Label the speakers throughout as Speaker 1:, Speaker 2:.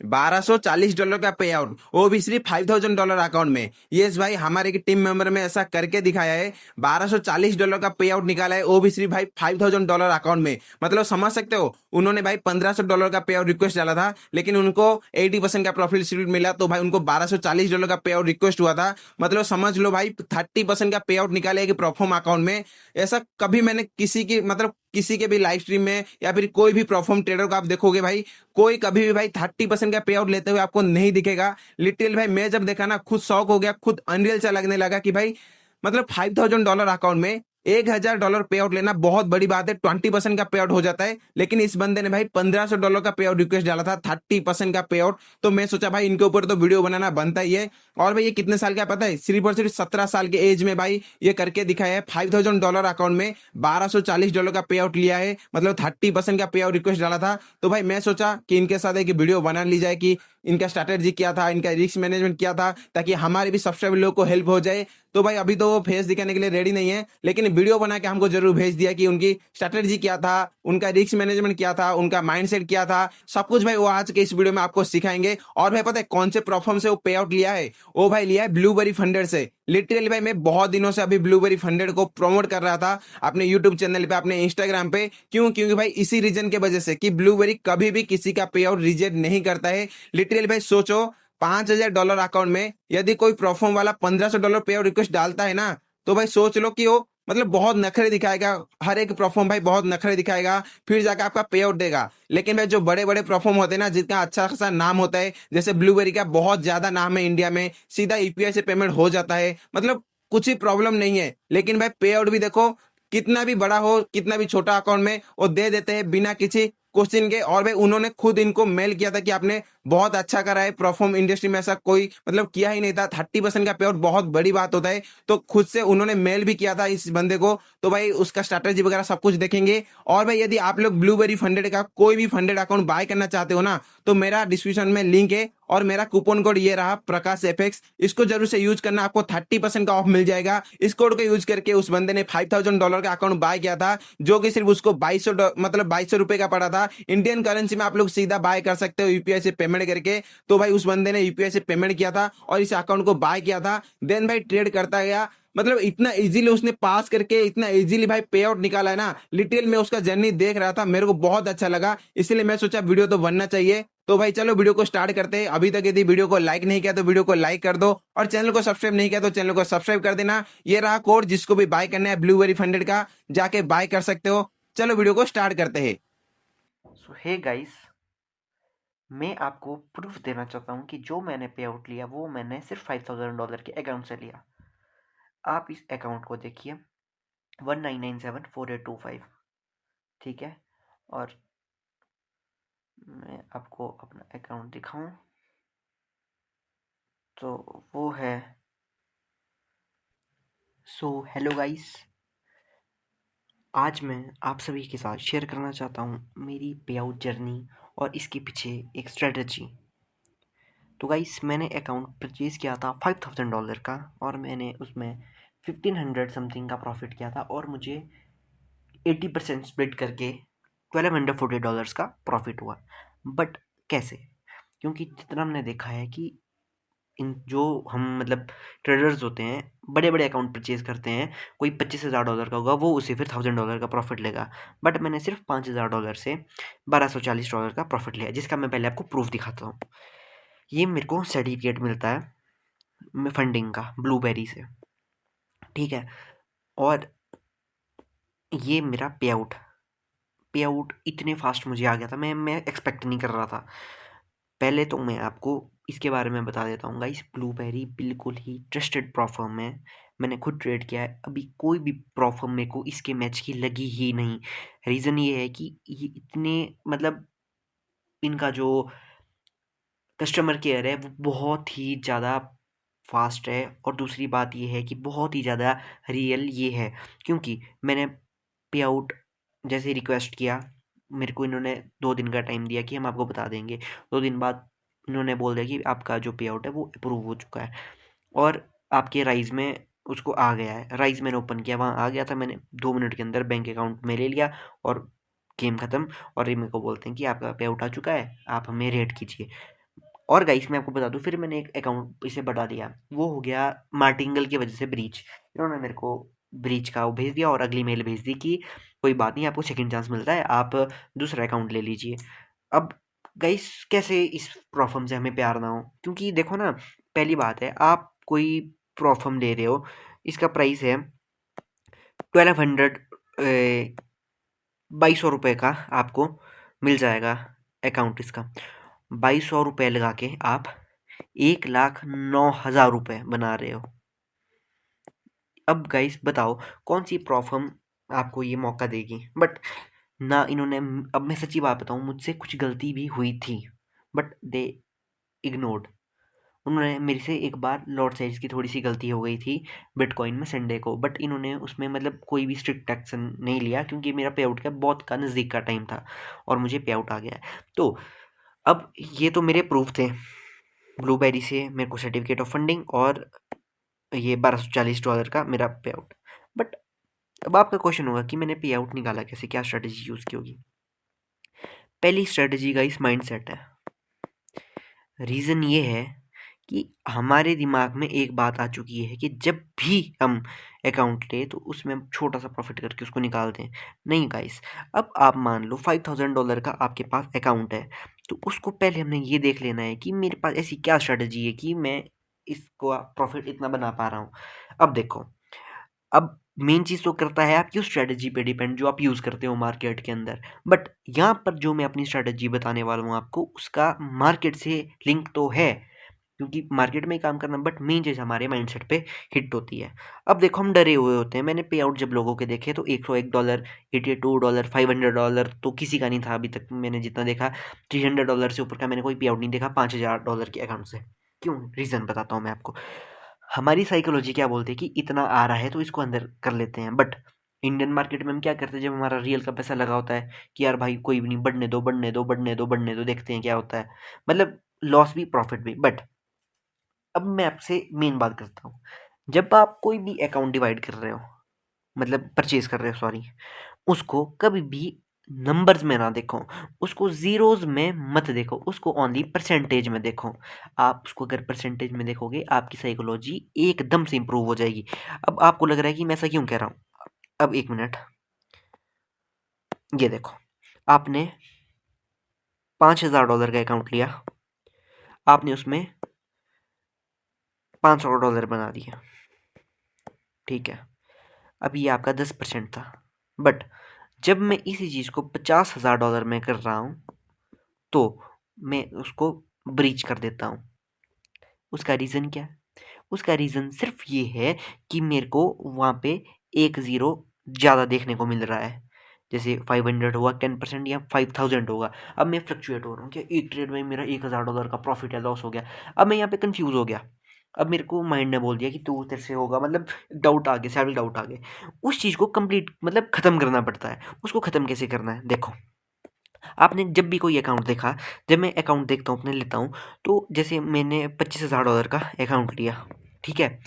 Speaker 1: $1240 का पे आउट, वो भी सिर्फ $5000 अकाउंट में। यस भाई, हमारे एक टीम मेंबर में ऐसा करके दिखाया है, $1240 का पे आउट निकाला है, वो भी सिर्फ भाई $5000 अकाउंट में। मतलब समझ सकते हो, उन्होंने भाई $1500 का पे आउट रिक्वेस्ट डाला था, लेकिन उनको 80% का प्रॉफिट रिसीट मिला, तो भाई उनको $1240 का पे आउट रिक्वेस्ट हुआ था। मतलब समझ लो भाई, 30% का पे आउट निकाले एक परफॉर्म अकाउंट में। ऐसा कभी मैंने किसी की, मतलब किसी के भी लाइव स्ट्रीम में या फिर कोई भी परफॉर्म ट्रेडर को आप देखोगे भाई, कोई कभी भी भाई 30% का पे आउट लेते हुए आपको नहीं दिखेगा। लिटिल भाई मैं जब देखा ना, खुद शौक हो गया, खुद अनरियल सा लगने लगा कि भाई मतलब $5000 अकाउंट में $1000 पे आउट लेना बहुत बड़ी बात है। 20% का पे आउट हो जाता है, लेकिन इस बंदे ने भाई $1500 का पे आउट रिक्वेस्ट डाला था, 30% का पे आउट। तो मैं सोचा भाई इनके ऊपर तो वीडियो बनाना बनता ही है। और भाई ये कितने साल का पता है? सिर्फ और सिर्फ 17 साल के एज में भाई ये करके दिखाया है। $5000 अकाउंट में $1240 का पे आउट लिया है, मतलब 30% का पे आउट रिक्वेस्ट डाला था। तो भाई मैं सोचा कि इनके साथ एक वीडियो बना ली जाए कि इनका स्ट्रैटेजी क्या था, इनका रिस्क मैनेजमेंट क्या था, ताकि हमारे भी सब्सक्राइबर लोगों को हेल्प हो जाए। तो भाई अभी तो वो फेस दिखाने के लिए रेडी नहीं है, लेकिन वीडियो बना के हमको जरूर भेज दिया कि उनकी स्ट्रैटेजी क्या था, उनका रिस्क मैनेजमेंट क्या था, उनका माइंडसेट क्या था, सब कुछ भाई वो आज के इस वीडियो में आपको सिखाएंगे। और भाई पता है कौन से प्लेटफॉर्म से वो पे आउट लिया है? वो भाई लिया है ब्लूबेरी फंडेड से। लिटरली भाई मैं बहुत दिनों से अभी ब्लूबेरी फंडेड को प्रमोट कर रहा था अपने यूट्यूब चैनल पे, अपने इंस्टाग्राम पे। क्यों? क्योंकि भाई इसी रीजन के वजह से कि ब्लूबेरी कभी भी किसी का पे आउट रिजेक्ट नहीं करता है। लिटरली भाई सोचो, $5000 अकाउंट में यदि कोई प्रोफॉर्म वाला $1500 पे आउट रिक्वेस्ट डालता है ना, तो भाई सोच लो कि वो मतलब बहुत नखरे दिखाएगा। हर एक प्रोफॉर्म भाई बहुत नखरे दिखाएगा, फिर जाकर आपका पे आउट देगा। लेकिन भाई जो बड़े बड़े प्रोफॉर्म होते हैं ना, जिनका अच्छा खासा नाम होता है, जैसे ब्लूबेरी का बहुत ज्यादा नाम है इंडिया में, सीधा यूपीआई से पेमेंट हो जाता है, मतलब कुछ ही प्रॉब्लम नहीं है। लेकिन भाई पे आउट भी देखो, कितना भी बड़ा हो कितना भी छोटा अकाउंट में वो दे देते हैं बिना किसी क्वेश्चन के। और भाई उन्होंने खुद इनको मेल किया था कि आपने बहुत अच्छा करा है, परफॉर्म इंडस्ट्री में ऐसा कोई मतलब किया ही नहीं था। 30% का पे आउट बहुत बड़ी बात होता है, तो खुद से उन्होंने मेल भी किया था इस बंदे को। तो भाई उसका स्ट्रैटेजी वगैरह सब कुछ देखेंगे। और भाई यदि आप लोग ब्लूबेरी फंडेड का कोई भी फंडेड अकाउंट बाय करना चाहते हो ना, तो मेरा डिस्क्रिप्शन में लिंक है, और मेरा कूपन कोड ये रहा प्रकाश एफएक्स, इसको जरूर से यूज करना, आपको 30% का ऑफ मिल जाएगा। इस कोड को यूज करके उस बंदे ने $5000 का अकाउंट बाय किया था, जो कि सिर्फ उसको 2200 मतलब 2200 रुपए का पड़ा था। इंडियन करेंसी में आप लोग सीधा बाय कर सकते हो यूपीआई से पेमेंट करके। तो भाई उस बंदे ने यूपीआई से पेमेंट किया था और इस अकाउंट को बाय किया था। देन भाई ट्रेड करता गया, मतलब इतना इजीली उसने पास करके इतना इजीली भाई पे आउट निकाला है ना। लिटिल में उसका जर्नी देख रहा था, मेरे को बहुत अच्छा लगा, इसलिए मैं सोचा वीडियो तो बनना चाहिए। तो भाई चलो वीडियो को स्टार्ट करते हैं। अभी तक यदि वीडियो को लाइक नहीं किया तो वीडियो को लाइक कर दो, और चैनल को सब्सक्राइब नहीं किया तो चैनल को सब्सक्राइब कर देना। ये रहा कोड, जिसको भी बाय करना है ब्लूबेरी फंडेड का, जाके बाय कर सकते हो। चलो वीडियो को स्टार्ट करते हैं।
Speaker 2: सो हे गाइस, मैं आपको प्रूफ देना चाहता हूँ कि जो मैंने पे आउट लिया वो मैंने सिर्फ $5000 के अकाउंट से लिया। आप इस अकाउंट को देखिए, 19974825, ठीक है। और मैं आपको अपना अकाउंट दिखाऊं तो वो है। सो हेलो गाइस, आज मैं आप सभी के साथ शेयर करना चाहता हूँ मेरी पे आउट जर्नी और इसके पीछे एक स्ट्रेटजी। तो गाइस, मैंने अकाउंट परचेज़ किया था $5000 का, और मैंने उसमें 1500 समथिंग का प्रॉफिट किया था, और मुझे 80% स्प्लिट करके $1240 का प्रॉफिट हुआ। बट कैसे? क्योंकि जितना हमने देखा है कि इन जो हम मतलब ट्रेडर्स होते हैं, बड़े बड़े अकाउंट परचेज करते हैं, कोई $25,000 का होगा, वो उसे फिर $1000 का प्रॉफिट लेगा। बट मैंने सिर्फ $5000 से $1240 का प्रॉफिट लिया, जिसका मैं पहले आपको प्रूफ दिखाता हूँ। ये मेरे को सर्टिफिकेट मिलता है फंडिंग का ब्लूबेरी से, ठीक है। और ये मेरा पे आउट इतने फास्ट मुझे आ गया था, मैं एक्सपेक्ट नहीं कर रहा था। पहले तो मैं आपको इसके बारे में बता देता हूँ गाइस, ब्लूबेरी बिल्कुल ही ट्रस्टेड प्लेटफॉर्म है। मैंने खुद ट्रेड किया है, अभी कोई भी प्लेटफॉर्म मेरे को इसके मैच की लगी ही नहीं। रीज़न ये है कि ये इतने मतलब इनका जो कस्टमर केयर है वो बहुत ही ज़्यादा फास्ट है, और दूसरी बात ये है कि बहुत ही ज़्यादा रियल ये है। क्योंकि मैंने पे आउट जैसे रिक्वेस्ट किया, मेरे को इन्होंने 2 दिन का टाइम दिया कि हम आपको बता देंगे। 2 दिन बाद इन्होंने बोल दिया कि आपका जो पे आउट है वो अप्रूव हो चुका है, और आपके राइज़ में उसको आ गया है। राइज़ मैंने ओपन किया, वहाँ आ गया था, मैंने 2 मिनट के अंदर बैंक अकाउंट में ले लिया, और गेम ख़त्म। और ये मेरे को बोलते हैं कि आपका पे आउट आ चुका है, आप हमें रेट कीजिए। और गाइस मैं आपको बता दूं, फिर मैंने एक अकाउंट इसे बढ़ा दिया, वो हो गया मार्टिंगल की वजह से ब्रीच। इन्होंने मेरे को ब्रीच का वो भेज दिया और अगली मेल भेज दी कि कोई बात नहीं, आपको सेकंड चांस मिलता है, आप दूसरा अकाउंट ले लीजिए। अब गाइस कैसे इस प्रॉफर्म से हमें प्यार ना हो, क्योंकि देखो ना, पहली बात है, आप कोई प्रॉफर्म ले रहे हो, इसका प्राइस है 1200, 2200 रुपये का आपको मिल जाएगा अकाउंट इसका। 2200 रुपये लगा के आप 1,09,000 रुपये बना रहे हो। अब गाइस बताओ कौन सी प्रॉफर्म आपको ये मौका देगी? बट ना इन्होंने, अब मैं सच्ची बात बताऊं, मुझसे कुछ गलती भी हुई थी, बट दे इग्नोर्ड। उन्होंने मेरे से एक बार लॉट साइज की थोड़ी सी गलती हो गई थी बिटकॉइन में संडे को, बट इन्होंने उसमें मतलब कोई भी स्ट्रिक्ट एक्शन नहीं लिया, क्योंकि मेरा पे आउट का बहुत का नज़दीक का टाइम था और मुझे पे आउट आ गया है। तो अब ये तो मेरे प्रूफ थे, ब्लूबेरी से मेरे को सर्टिफिकेट ऑफ फंडिंग और ये $1240 का मेरा पे आउट। बट अब आपका क्वेश्चन होगा कि मैंने पे आउट निकाला कैसे, क्या स्ट्रेटजी यूज़ की होगी? पहली स्ट्रेटजी का इस माइंड सेट है। रीज़न ये है कि हमारे दिमाग में एक बात आ चुकी है कि जब भी हम अकाउंट लें तो उसमें हम छोटा सा प्रॉफिट करके उसको निकाल दें। नहीं गाइस, अब आप मान लो $5000 का आपके पास अकाउंट है, तो उसको पहले हमने ये देख लेना है कि मेरे पास ऐसी क्या स्ट्रेटजी है कि मैं इसको प्रॉफिट इतना बना पा रहा हूँ। अब देखो, अब मेन चीज़ तो करता है आपकी उस स्ट्रैटेजी पे डिपेंड जो आप यूज़ करते हो मार्केट के अंदर। बट यहाँ पर जो मैं अपनी स्ट्रैटेजी बताने वाला हूँ आपको, उसका मार्केट से लिंक तो है, क्योंकि मार्केट में ही काम करना, बट मेन चीज़ हमारे माइंडसेट पे हिट होती है। अब देखो हम डरे हुए होते हैं, मैंने पे आउट जब लोगों के देखे तो $101, $82, $500 तो किसी का नहीं था अभी तक, मैंने जितना देखा $300 से ऊपर का मैंने कोई पे आउट नहीं देखा $5000 के अकाउंट से। क्यों? रीज़न बताता हूँ मैं आपको। हमारी साइकोलॉजी क्या बोलती है कि इतना आ रहा है तो इसको अंदर कर लेते हैं, बट इंडियन मार्केट में हम क्या करते हैं, जब हमारा रियल का पैसा लगा होता है कि यार भाई कोई भी नहीं, बढ़ने दो बढ़ने दो बढ़ने दो बढ़ने दो, देखते हैं क्या होता है। मतलब लॉस भी प्रॉफिट भी। बट अब मैं आपसे मेन बात करता हूँ, जब आप कोई भी अकाउंट डिवाइड कर रहे हो, मतलब परचेज कर रहे हो सॉरी, उसको कभी भी नंबर्स में ना देखो, उसको ज़ीरोज़ में मत देखो, उसको ओनली परसेंटेज में देखो। आप उसको अगर परसेंटेज में देखोगे, आपकी साइकोलॉजी एकदम से इम्प्रूव हो जाएगी। अब आपको लग रहा है कि मैं ऐसा क्यों कह रहा हूँ? अब 1 मिनट, ये देखो, आपने $5000 का अकाउंट लिया, आपने उसमें $500 बना दिया, ठीक है? अब ये आपका 10% था। बट जब मैं इसी चीज़ को $50,000 में कर रहा हूँ, तो मैं उसको ब्रीच कर देता हूँ। उसका रीज़न क्या है? उसका रीज़न सिर्फ़ ये है कि मेरे को वहाँ पे एक ज़ीरो ज़्यादा देखने को मिल रहा है। जैसे 500 हुआ 10% या 5000 होगा। अब मैं फ्लक्चुएट हो रहा हूँ कि एक ट्रेड में मेरा $1000 का प्रॉफ़िट या लॉस हो गया। अब मैं यहाँ पे कन्फ्यूज़ हो गया। अब मेरे को माइंड ने बोल दिया कि तू तेरे से होगा, मतलब डाउट आ गए, सेल्फ डाउट आ गए। उस चीज़ को कंप्लीट मतलब ख़त्म करना पड़ता है। उसको ख़त्म कैसे करना है? देखो, आपने जब भी कोई अकाउंट देखा, जब मैं अकाउंट देखता हूँ अपने लेता हूँ, तो जैसे मैंने $25,000 का अकाउंट लिया, ठीक है?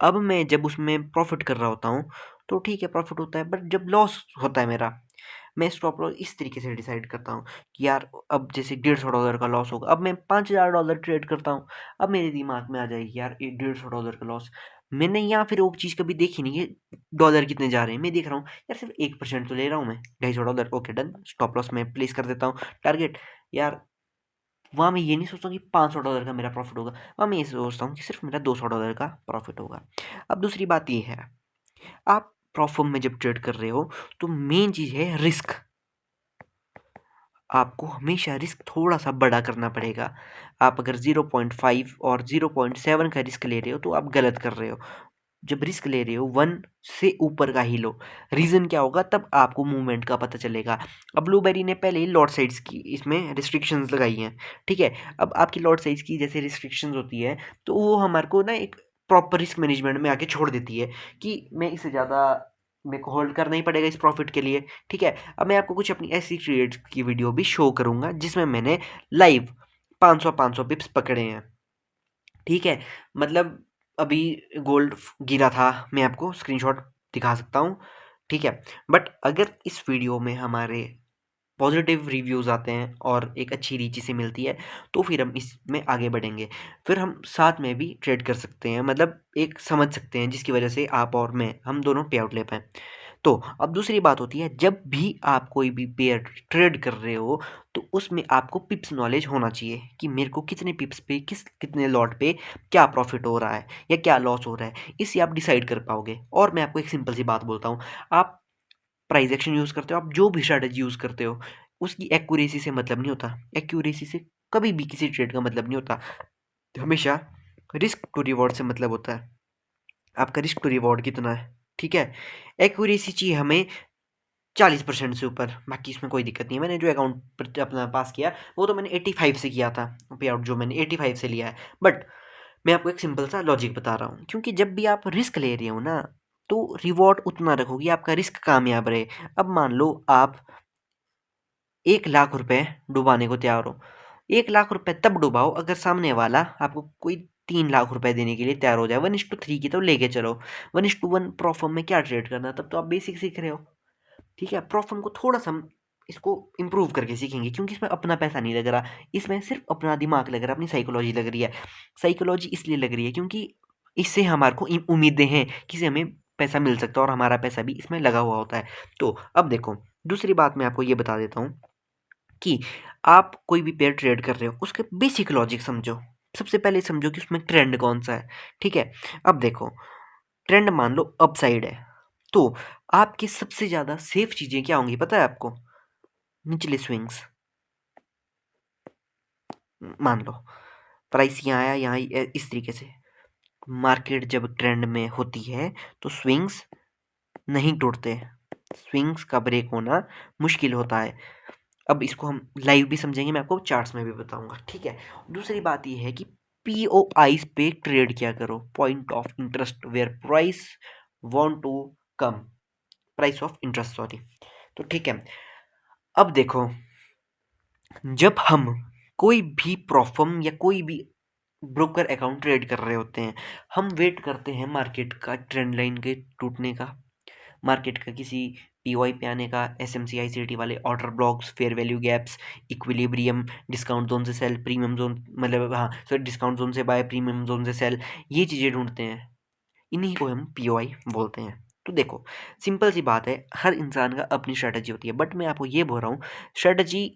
Speaker 2: अब मैं जब उसमें प्रॉफ़िट कर रहा होता हूँ, तो ठीक है प्रॉफ़िट होता है, बट जब लॉस होता है मेरा, मैं स्टॉप लॉस इस तरीके से डिसाइड करता हूँ कि यार अब जैसे $150 का लॉस होगा, अब मैं $5000 ट्रेड करता हूँ। अब मेरे दिमाग में आ जाएगी यार ये $150 का लॉस, मैंने यहाँ फिर वो चीज़ कभी देखी नहीं है डॉलर कितने जा रहे हैं, मैं देख रहा हूँ यार सिर्फ 1% तो ले रहा हूँ मैं, $250, ओके डन, स्टॉप लॉस मैं प्लेस कर देता हूँ। टारगेट, यार वहाँ मैं ये नहीं सोचता हूँ कि $500 का मेरा प्रॉफिट होगा, वहाँ मैं ये सोचता हूँ कि सिर्फ मेरा $200 का प्रॉफिट होगा। अब दूसरी बात ये है, आप प्रॉफिट में जब ट्रेड कर रहे हो तो मेन चीज़ है रिस्क। आपको हमेशा रिस्क थोड़ा-सा बड़ा करना पड़ेगा। आप अगर 0.5 और 0.7 का रिस्क ले रहे हो तो आप गलत कर रहे हो। जब रिस्क ले रहे हो 1 से ऊपर का ही लो। रीज़न क्या होगा, तब आपको मूवमेंट का पता चलेगा। अब ब्लूबेरी ने पहले ही लॉट साइज़ की इसमें रिस्ट्रिक्शंस लगाई हैं, ठीक है? अब आपकी लॉट साइज़ की जैसे रिस्ट्रिक्शंस होती है, तो वो हमारे को ना एक प्रॉपर रिस्क मैनेजमेंट में आके छोड़ देती है कि मैं इससे ज़्यादा मेरे को होल्ड करना ही पड़ेगा इस प्रॉफिट के लिए, ठीक है? अब मैं आपको कुछ अपनी ऐसी ट्रेड्स की वीडियो भी शो करूँगा जिसमें मैंने लाइव 500-500 पिप्स पकड़े हैं, ठीक है? मतलब अभी गोल्ड गिरा था, मैं आपको स्क्रीनशॉट दिखा सकता हूँ, ठीक है? बट अगर इस वीडियो में हमारे पॉजिटिव रिव्यूज़ आते हैं और एक अच्छी रीच से मिलती है, तो फिर हम इसमें आगे बढ़ेंगे। फिर हम साथ में भी ट्रेड कर सकते हैं, मतलब एक समझ सकते हैं जिसकी वजह से आप और मैं हम दोनों पे आउट ले पाएँ। तो अब दूसरी बात होती है, जब भी आप कोई भी पेयर ट्रेड कर रहे हो तो उसमें आपको पिप्स नॉलेज होना चाहिए कि मेरे को कितने पिप्स पे कितने लॉट पे क्या प्रॉफिट हो रहा है या क्या लॉस हो रहा है, इससे आप डिसाइड कर पाओगे। और मैं आपको एक सिंपल सी बात बोलता हूँ, आप प्राइस एक्शन यूज़ करते हो, आप जो भी स्ट्रैटेजी यूज़ करते हो उसकी एक्यूरेसी से मतलब नहीं होता। एक्यूरेसी से कभी भी किसी ट्रेड का मतलब नहीं होता। हमेशा रिस्क टू रिवॉर्ड से मतलब होता है, आपका रिस्क टू रिवॉर्ड कितना है। ठीक है, एक्यूरेसी चाहिए हमें 40% से ऊपर, बाकी इसमें कोई दिक्कत नहीं है। मैंने जो अकाउंट अपना पास किया वो तो मैंने 85 से किया था, पे आउट जो मैंने 85 से लिया है। बट मैं आपको एक सिंपल सा लॉजिक बता रहा हूँ, क्योंकि जब भी आप रिस्क ले रहे हो ना तो रिवॉर्ड उतना रखोगे आपका रिस्क कामयाब रहे। अब मान लो आप 1 लाख रुपए डुबाने को तैयार हो, 1 लाख रुपए तब डुबाओ अगर सामने वाला आपको कोई 3 लाख रुपए देने के लिए तैयार हो जाए। 1:3 की तो लेके चलो, 1:1 प्रॉफर्म में क्या ट्रेड करना, तब तो आप बेसिक सीख रहे हो। ठीक है, प्रॉफर्म को थोड़ा सा हम इसको इम्प्रूव करके सीखेंगे, क्योंकि इसमें अपना पैसा नहीं लग रहा, इसमें सिर्फ अपना दिमाग लग रहा है, अपनी साइकोलॉजी लग रही है। साइकोलॉजी इसलिए लग रही है क्योंकि इससे हमारे को उम्मीदें हैं कि इससे हमें पैसा मिल सकता है और हमारा पैसा भी इसमें लगा हुआ होता है। तो अब देखो, दूसरी बात मैं आपको ये बता देता हूँ कि आप कोई भी पेयर ट्रेड कर रहे हो उसके बेसिक लॉजिक समझो। सबसे पहले समझो कि उसमें ट्रेंड कौन सा है। ठीक है, अब देखो, ट्रेंड मान लो अपसाइड है, तो आपकी सबसे ज़्यादा सेफ चीज़ें क्या होंगी पता है आपको? निचले स्विंग्स। मान लो प्राइस यहाँ आया, यहाँ इस तरीके से मार्केट जब ट्रेंड में होती है तो स्विंग्स नहीं टूटते, स्विंग्स का ब्रेक होना मुश्किल होता है। अब इसको हम लाइव भी समझेंगे, मैं आपको चार्ट्स में भी बताऊंगा। ठीक है, दूसरी बात ये है कि पीओआईस पे ट्रेड क्या करो, point of interest where price want to come, price of interest sorry. तो ठीक है, अब देखो, जब हम कोई भी प्रॉफर्म या कोई भी ब्रोकर अकाउंट ट्रेड कर रहे होते हैं, हम वेट करते हैं मार्केट का ट्रेंड लाइन के टूटने का, मार्केट का किसी पीओआई पे आने का, एसएमसी टी वाले order blocks, fair value gaps, equilibrium, discount zone से सेल, प्रीमियम जोन मतलब हाँ सॉरी डिस्काउंट जोन से बाय, प्रीमियम जोन से सेल, ये चीज़ें ढूंढते हैं, इन्हीं को हम पीओआई बोलते हैं। तो देखो, सिंपल सी बात है, हर इंसान का अपनी स्ट्रेटजी होती है, बट मैं आपको ये बोल रहा हूँ, स्ट्रेटजी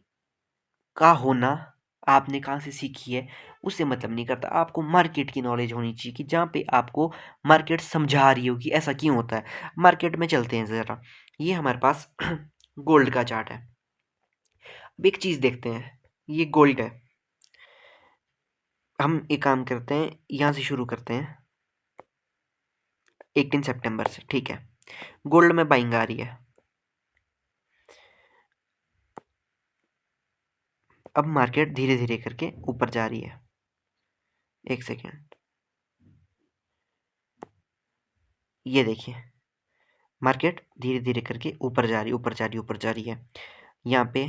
Speaker 2: का होना आपने कहाँ से सीखी है उससे मतलब नहीं करता, आपको मार्केट की नॉलेज होनी चाहिए कि जहाँ पे आपको मार्केट समझा रही हो कि ऐसा क्यों होता है। मार्केट में चलते हैं ज़रा, ये हमारे पास गोल्ड का चार्ट है। अब एक चीज़ देखते हैं, ये गोल्ड है, हम एक काम करते हैं, यहाँ से शुरू करते हैं 18 सितंबर से। ठीक है, गोल्ड में बाइंग आ रही है, अब मार्केट धीरे धीरे करके ऊपर जा रही है। एक सेकेंड, ये देखिए, मार्केट धीरे धीरे करके ऊपर जा रही, ऊपर जा रही, ऊपर जा रही है। यहाँ पे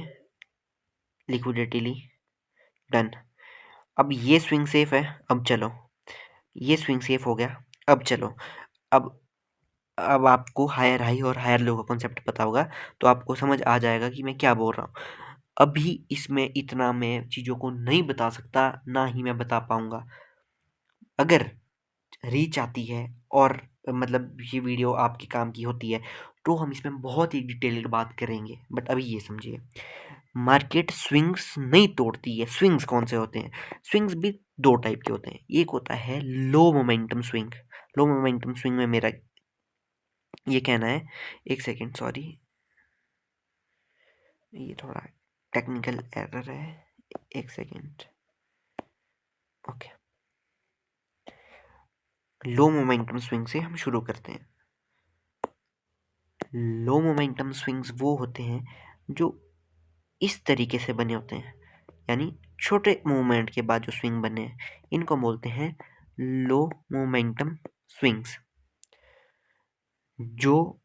Speaker 2: लिक्विडिटी ली, डन। अब ये स्विंग सेफ है, अब चलो, ये स्विंग सेफ हो गया, अब चलो। अब अब आपको हायर हाई और हायर लो का कॉन्सेप्ट पता होगा, तो आपको समझ आ जाएगा कि मैं क्या बोल रहा हूँ। अभी इसमें इतना मैं चीज़ों को नहीं बता सकता, ना ही मैं बता पाऊंगा। अगर रीच आती है और मतलब ये वीडियो आपके काम की होती है तो हम इसमें बहुत ही डिटेल्ड बात करेंगे, बट अभी ये समझिए, मार्केट स्विंग्स नहीं तोड़ती है। स्विंग्स कौन से होते हैं? स्विंग्स भी दो टाइप के होते हैं, एक होता है लो मोमेंटम स्विंग। लो मोमेंटम स्विंग में मेरा ये कहना है, एक सेकेंड सॉरी, ये थोड़ा टेक्निकल एरर है, एक सेकेंड। ओके, लो मोमेंटम स्विंग से हम शुरू करते हैं। लो मोमेंटम स्विंग्स वो होते हैं जो इस तरीके से बने होते हैं, यानी छोटे मूवमेंट के बाद जो स्विंग बने हैं, इनको बोलते हैं लो मोमेंटम स्विंग्स। जो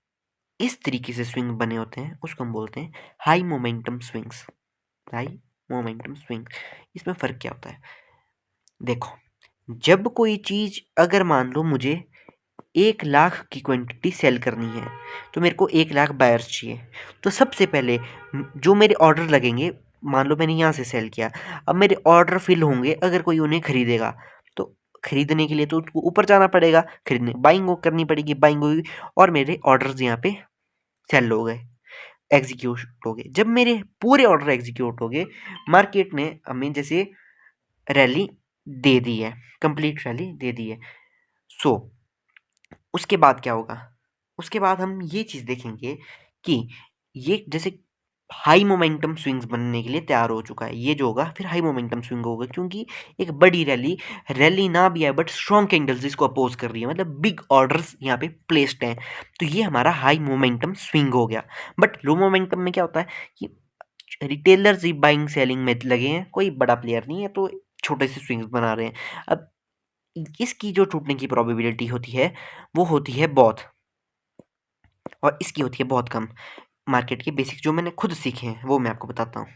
Speaker 2: इस तरीके से स्विंग बने होते हैं उसको हम बोलते हैं high momentum swings. High momentum swing, इसमें फ़र्क क्या होता है? देखो, जब कोई चीज़, अगर मान लो मुझे 1 लाख की क्वांटिटी सेल करनी है, तो मेरे को 1 लाख बायर्स चाहिए। तो सबसे पहले जो मेरे ऑर्डर लगेंगे, मान लो मैंने यहाँ से सेल किया, अब मेरे ऑर्डर फिल होंगे अगर कोई उन्हें खरीदेगा, तो खरीदने के लिए तो उसको ऊपर जाना पड़ेगा, खरीदने बाइंग करनी पड़ेगी, बाइंग होगी और मेरे ऑर्डर्स यहाँ पे सेल हो गए, एग्जीक्यूट हो गए। जब मेरे पूरे ऑर्डर एग्जीक्यूट हो गए, मार्केट ने हमें जैसे रैली दे दी है, कंप्लीट रैली दे दी है। सो उसके बाद क्या होगा, उसके बाद हम ये चीज़ देखेंगे कि ये जैसे हाई मोमेंटम स्विंग्स बनने के लिए तैयार हो चुका है, ये जो होगा फिर हाई मोमेंटम स्विंग होगा, क्योंकि एक बड़ी रैली, रैली ना भी है बट स्ट्रॉन्ग कैंडल्स इसको अपोज कर रही है, मतलब बिग ऑर्डर्स यहाँ पे प्लेस्ड हैं, तो ये हमारा हाई मोमेंटम स्विंग हो गया। बट लो मोमेंटम में क्या होता है कि रिटेलर्स ही बाइंग सेलिंग में लगे हैं, कोई बड़ा प्लेयर नहीं है, तो छोटे से स्विंग्स बना रहे हैं। अब इसकी जो टूटने की प्रोबेबिलिटी होती है वो होती है बहुत, और इसकी होती है बहुत कम। मार्केट के बेसिक जो मैंने खुद सीखे हैं वो मैं आपको बताता हूँ।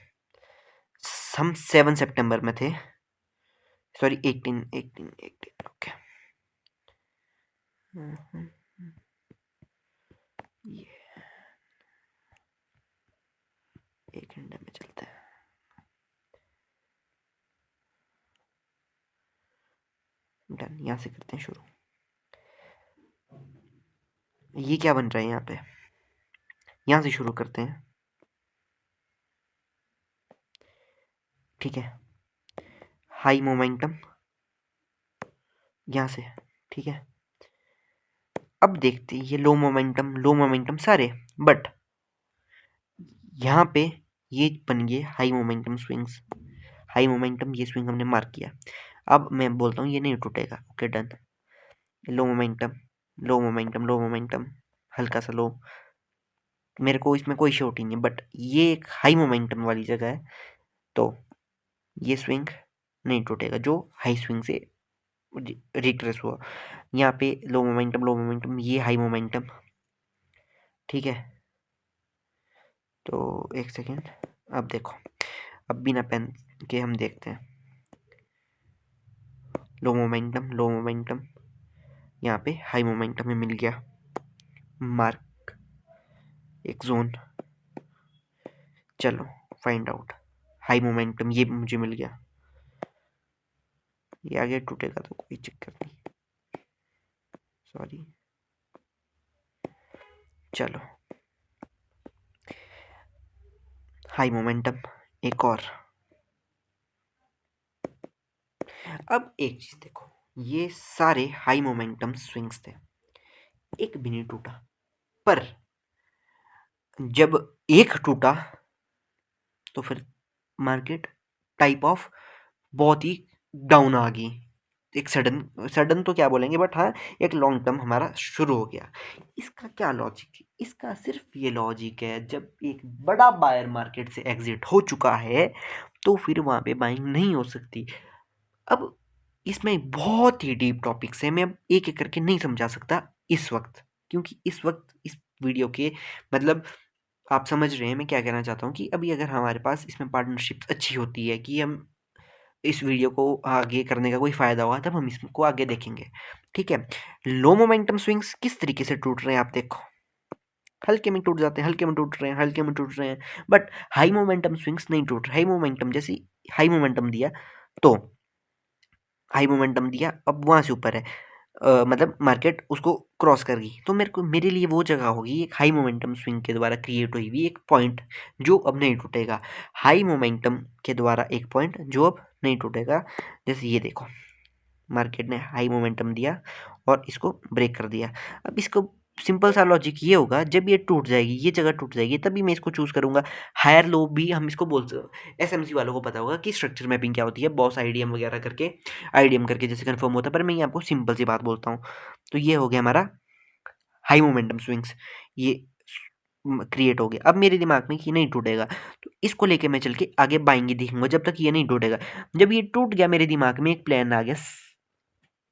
Speaker 2: हम 7 सितंबर में थे, सॉरी 18 ओके, ये एक घंटे में चलता है। डन, यहाँ से करते हैं शुरू। ये क्या बन रहा है यहाँ पे, यहाँ से शुरू करते हैं, ठीक है। हाई मोमेंटम यहाँ से, ठीक है। अब देखते हैं ये लो मोमेंटम सारे, बट यहाँ पे ये बन गए high momentum swings, high momentum ये स्विंग हमने मार्क किया। अब मैं बोलता हूँ ये नहीं टूटेगा, ओके डन। लो मोमेंटम, लो मोमेंटम, लो मोमेंटम, हल्का सा लो, मेरे को इसमें कोई शॉर्ट ही नहीं, बट ये एक हाई मोमेंटम वाली जगह है, तो ये स्विंग नहीं टूटेगा जो हाई स्विंग से रिट्रेस हुआ। यहाँ पे लो मोमेंटम, ये हाई मोमेंटम, ठीक है। तो एक सेकेंड, अब देखो, अब बिना पेन के हम देखते हैं। लो मोमेंटम, यहाँ पे हाई मोमेंटम में मिल गया मार्क, एक जोन। चलो फाइंड आउट, हाई मोमेंटम ये मुझे मिल गया, ये आगे टूटेगा तो कोई चक्कर नहीं, सॉरी। चलो हाई मोमेंटम एक और। अब एक चीज देखो, ये सारे हाई मोमेंटम स्विंग्स थे, एक भी नहीं टूटा, पर जब एक टूटा तो फिर मार्केट टाइप ऑफ बहुत ही डाउन आ गई, एक सडन, सडन तो क्या बोलेंगे बट हाँ, एक लॉन्ग टर्म हमारा शुरू हो गया। इसका क्या लॉजिक है, इसका सिर्फ ये लॉजिक है, जब एक बड़ा बायर मार्केट से एग्जिट हो चुका है तो फिर वहाँ पे बाइंग नहीं हो सकती। अब इसमें बहुत ही डीप टॉपिक्स हैं, मैं एक एक करके नहीं समझा सकता इस वक्त, क्योंकि इस वक्त इस वीडियो के मतलब आप समझ रहे हैं मैं क्या कहना चाहता हूँ, कि अभी अगर हमारे पास इसमें पार्टनरशिप अच्छी होती है कि हम इस वीडियो को आगे करने का कोई फ़ायदा होगा, तब हम इसको आगे देखेंगे, ठीक है। लो मोमेंटम स्विंग्स किस तरीके से टूट रहे हैं आप देखो, हल्के में टूट जाते हैं, हल्के में टूट रहे हैं, हल्के में टूट रहे हैं, बट हाई मोमेंटम स्विंग्स नहीं टूट रहे। हाई मोमेंटम जैसे हाई मोमेंटम दिया तो हाई मोमेंटम दिया, अब वहाँ से ऊपर है, मतलब मार्केट उसको क्रॉस कर गई, तो मेरे लिए वो जगह होगी एक हाई मोमेंटम स्विंग के द्वारा क्रिएट हुई हुई एक पॉइंट जो अब नहीं टूटेगा, हाई मोमेंटम के द्वारा एक पॉइंट जो अब नहीं टूटेगा। जैसे ये देखो, मार्केट ने हाई मोमेंटम दिया और इसको ब्रेक कर दिया। अब इसको सिंपल सा लॉजिक ये होगा, जब ये टूट जाएगी, ये जगह टूट जाएगी, तभी मैं इसको चूज़ करूँगा। हायर लो भी हम इसको बोल सकते, एसएमसी वालों को पता होगा कि स्ट्रक्चर मैपिंग क्या होती है, बॉस आईडीएम वगैरह करके, आईडीएम करके जैसे कन्फर्म होता है, पर मैं ये आपको सिंपल सी बात बोलता हूँ। तो ये हो गया हमारा हाई मोमेंटम स्विंग्स, ये क्रिएट हो गया। अब मेरे दिमाग में कि नहीं टूटेगा, तो इसको लेके मैं चल के आगे बाएंगे देखूंगा जब तक ये नहीं टूटेगा। जब ये टूट गया, मेरे दिमाग में एक प्लान आ गया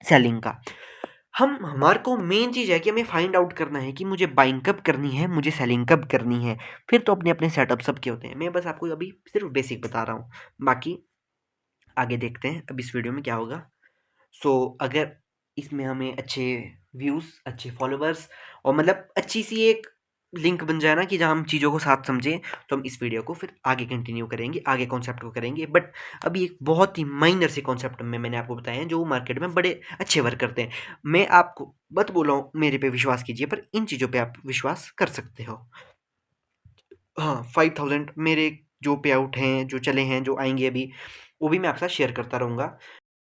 Speaker 2: सेलिंग का। हमारे को मेन चीज़ है कि हमें फाइंड आउट करना है कि मुझे बाइंग कब करनी है, मुझे सेलिंग कब करनी है। फिर तो अपने अपने सेटअप सबके होते हैं, मैं बस आपको अभी सिर्फ बेसिक बता रहा हूँ, बाकी आगे देखते हैं अब इस वीडियो में क्या होगा। सो अगर इसमें हमें अच्छे व्यूज़, अच्छे फॉलोवर्स और मतलब अच्छी सी एक लिंक बन जाए ना कि जहाँ हम चीज़ों को साथ समझें, तो हम इस वीडियो को फिर आगे कंटिन्यू करेंगे, आगे कॉन्सेप्ट को करेंगे। बट अभी एक बहुत ही माइनर से कॉन्सेप्ट में मैंने आपको बताए हैं जो मार्केट में बड़े अच्छे वर्क करते हैं। मैं आपको मत बोल रहा हूँ मेरे पे विश्वास कीजिए, पर इन चीज़ों पे आप विश्वास कर सकते हो। हाँ, 5000 मेरे जो पे आउट हैं, जो चले हैं, जो आएँगे अभी, वो भी मैं आपके साथ शेयर करता रहूँगा।